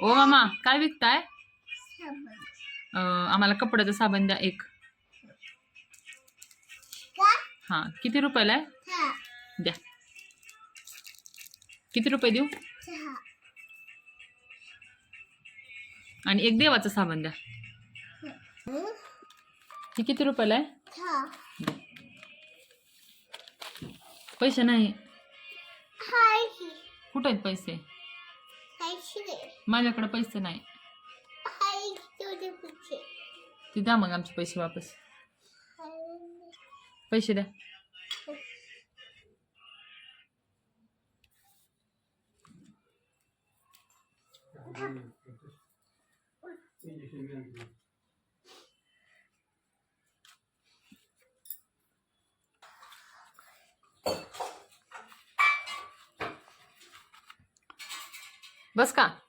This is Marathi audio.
ओ मामा काय विकताय? आम्हाला कपड्याचा साबण द्या एक. हा किती रुपयाला आहे? द्या. किती रुपये देऊ? आणि एक देवाचा साबण द्या. ही किती रुपयाला आहे? पैसे नाही. कुठे आहेत पैसे? माझ्याकडे पैसे नाही. ते द्या मग आमचे पैसे वापस. पैसे द्या. बस का?